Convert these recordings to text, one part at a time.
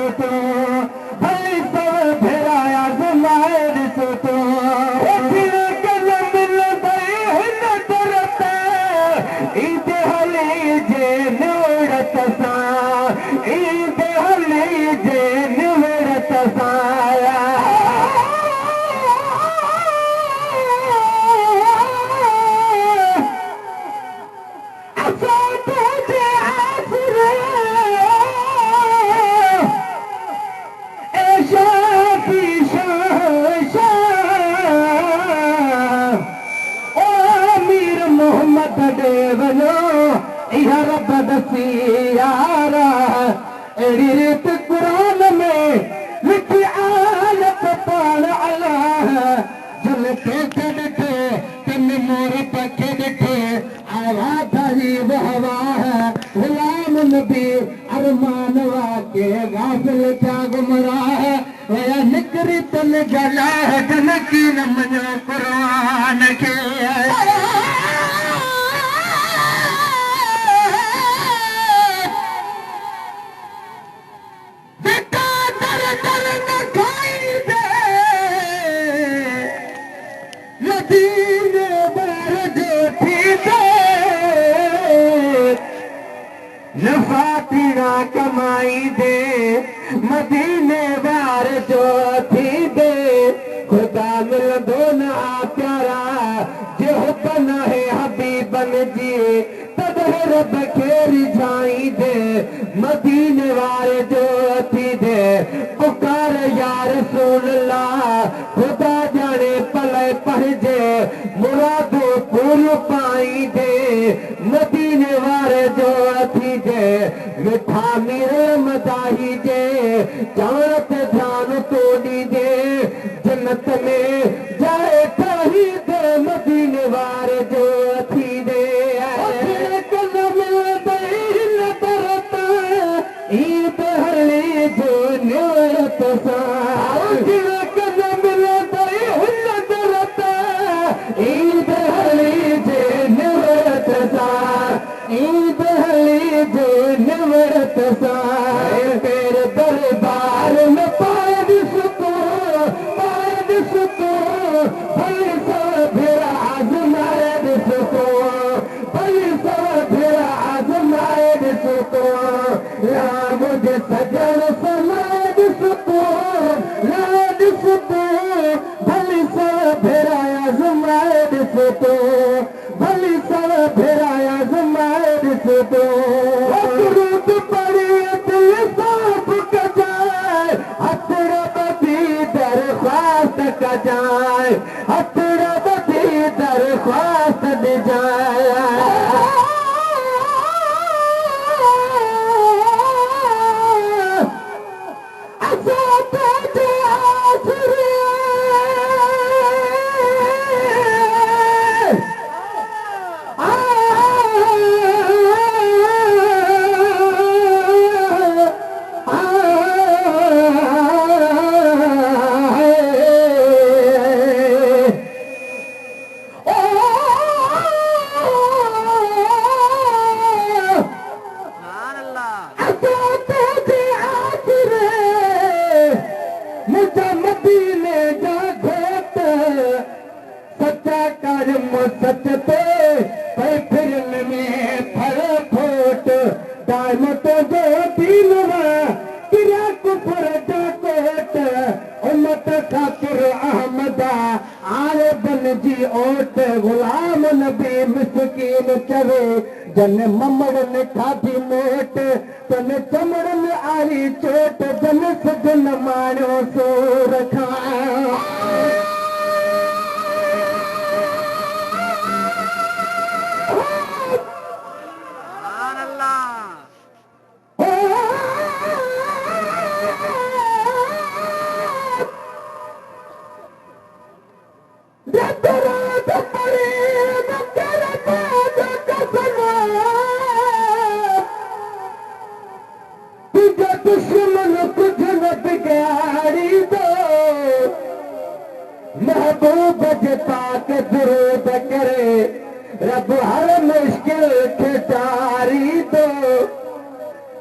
ॾिसो भली सब भेरा आज़माए ॾिसो कल मिलंदई हिन दर ते ईद हली जे निवड़त सां ईद हली जे निवड़त सां रब दसी यारा अहिड़ी रीत क़ुरान में लिखी आयत पाण अलाह जल खे ॾिठे तिन मोर पखे ॾिठे आवाज़ वाह वाह गुलाम नबी अरमान वाके गाफ़िल थिया गुमराह वया निकिरी तन गलाह जन की न मञो क़ुरान खे नफ़ातीरा कमाई दे मदीने वार जो थी दे खुदा मिलंदो न प्यारा जो हुकम है हबीबन जी तॾहिं रब खे रिझाई दे मदीने वार जो थी दे पुकार या रसूल अल्लाह खुदा जाने पले पढ़जे मुरादो पूरी पाई दे मदीने वारे जो थी दे मिठा मेरे मदाही दे जानत ध्यान तोड़ी दे जन्नत में जाए कहीं दे मदीने वारे जो थी दे ईद हली जो निवरत सां ईद हली जे निवरत सां ईद हली जे निवरत सां तेरे दरबार में पाए ॾिसो भली सब भेरा आज़माए ॾिसो भली सब भेरा आज़माए ॾिसो या मुझे सजण समाए ॾिसो ला ॾिसो भली सब भेरा आज़माए ॾिसो भली सब भेरा आज़माए ॾिसो दुरूद पढ़ी दिल साफ़ कजाए हथ रब जी दरख़्वास्त कजाए हथ रब जी दरख़्वास्त ॾिजाए गुलाम नबी मिसकीन चवे जन ममड़न खाधी मोट तन चमड़न आरी चोट जन सजन माणो सोर खां दुश्मन कुछ न बिगाड़ी दो महबूब जे पाक दुरूद करे रब हर मुश्किल खे टारी दो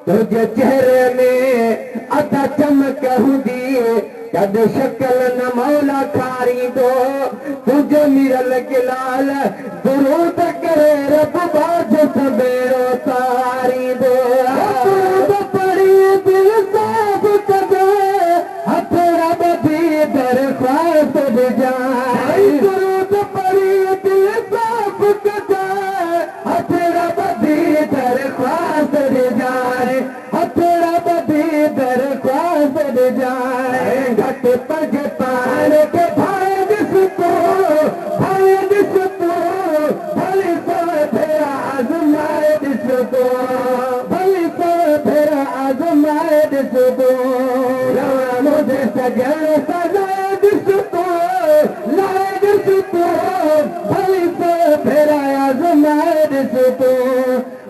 तुझे चेहरे में अता चमक हुंदी कद शक्ल न मौला खारी दो तुझे मिरल के लाल दुरूद करे रब बाज सबेरो तारी दो दुरूद पढ़ी दिल साफ कदे हथड़ा बधी दरख्वास्त दे जाए दुरूद पढ़ी दिल साफ कदे हथड़ा बधी दरख्वास्त दे जाए हथड़ा बधी दरख्वास्त दे जाए घट पग पान के भाई दिसतो भली सो फेरा आजमाए दिसतो भली सो फेरा आजमाए दिसतो रवा मुझे सजन सजाए दिसतो लाए दिसतो भली सो फेरा आजमाए दिसतो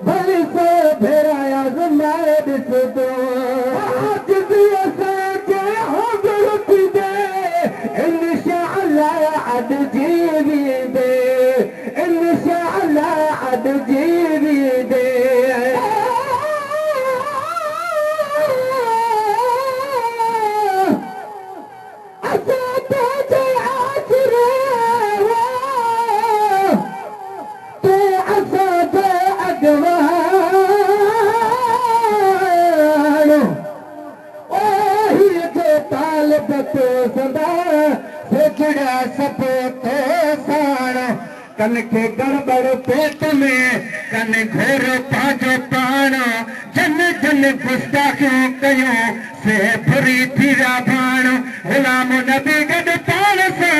भली सो फेरा आजमाए दिसतो आज भी असांखे عد جيبي دي إن شاء الله عد جيبي دي أساتك عاشرة تو أساتك أجوان وهي طالبة صدا सेकड़ा सपो तो साणो कन के गड़बड़ पेट में कन घोर पाजो पाणो जन जन गुस्ताखियों कयो से भरी थीरा भाणो गुलाम नबी गड पाण सा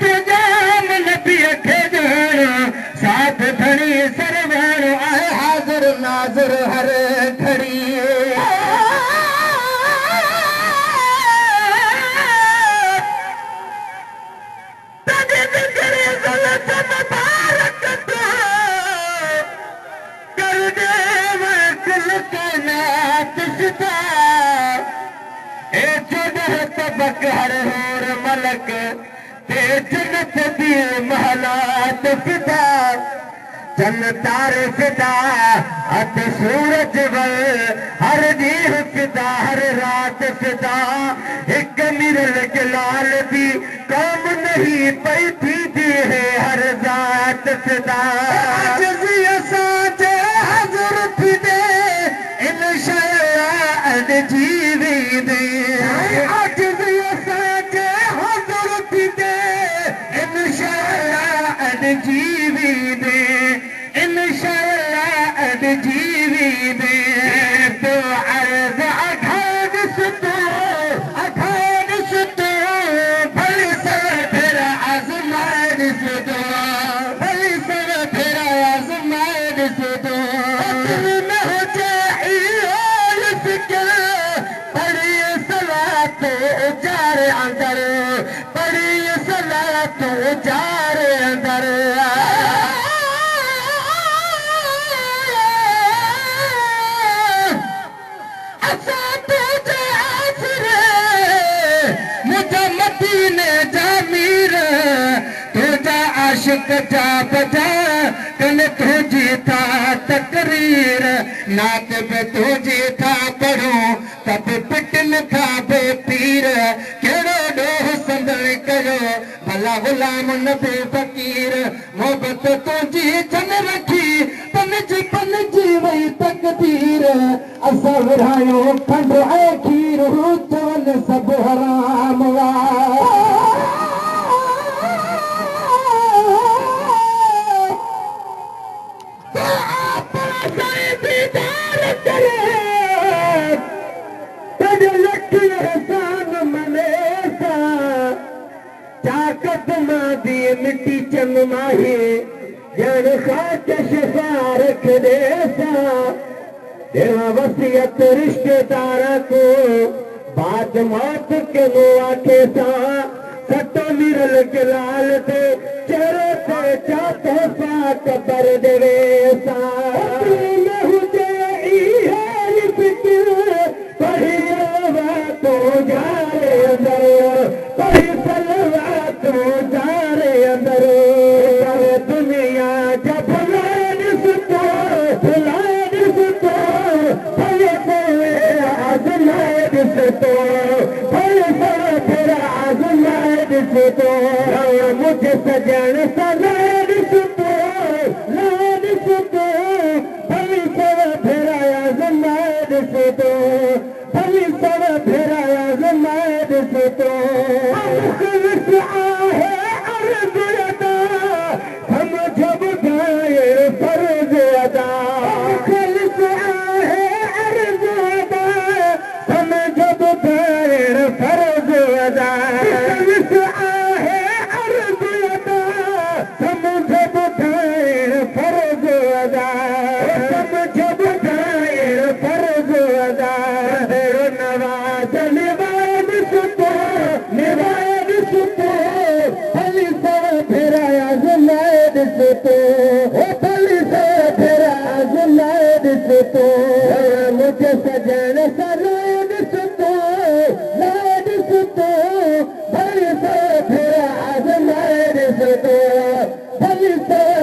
तुजाम नबी खे जाणो साथ धणी सरवाणो आहे हाज़िर नाज़िर हर घड़ी हर होर मलक ते जन्नत दी महलात फिदा जन तारे फिदा हथ सूरज वल हर ॾींहुं फिदा हर रात फिदा हिक मिरल के लाल दी कौम नहीं पई थींदी है हर ज़ात फिदा आजिज़ी असांजे हज़ुर फिदे इंशाअल्लाह अॼु जीवी दे आजिज़ी असांजे हज़ुर फिदे इंशाअल्लाह अॼु जीवी दे इंशाअल्लाह अॼु जीवी दे तो अर्ज़ अखान सुतो भली सर फिर आज़माए ॾिसंदो भली सर फिर आज़माए ॾिसंदो न हुजे इहो फिक्र पढ़ी सलात उजारे अंदर पढ़ी सलात उजारे अंदर आशिक जा बजा कन तुझी था तकरीर नात पे तुझी था पढ़ो तब पिटन था बे पीर केड़ो डोह संदल कयो भला गुलाम नबी फकीर मोहब्बत तुझी जन रखी पनजी वही तकदीर असां विरायो खंड ऐं खीर चवल सब हराम वा मिट्टी चंग माहे जन खाक शफा रख दे सा देवा वसीयत रिश्तेदारा को बाद मौत के मुआके सा सतो मिरल के लाल दे चेहरे पे चातो सा कबर देवे सा में हुजे इहे फिक्र पढ़िया तो जारे अंदर पढ़ी सलवा तो जारे अंदर दुनिया जब भुला दिसतो भले से आजमाइश तो भली सव फेरा आजमाइश तो मुझे सजन सलाइश तो लाइश तो भली सव फेरा आजमाइश तो भली सव फेरा आजमाइश तो मुखलिस आहे अर्ज़ अदा समझ ॿुधाए फर्ज़ अदा मुखलिस आहे अर्ज़ अदा समझ ॿुधाए फर्ज़ अदा मुखलिस आहे अर्ज़ अदा समझ ॿुधाए फर्ज़ अदा समझ ॿुधाए फर्ज़ अदा नवाज़ निवाज़ तो निवाज़ तो भली सव फेरा आज़माइश तो भली सव फेरा आज़माइश तो मुझे सजन सलाइश तो लाइश तो भली सव फेरा आज़माइश तो भली सव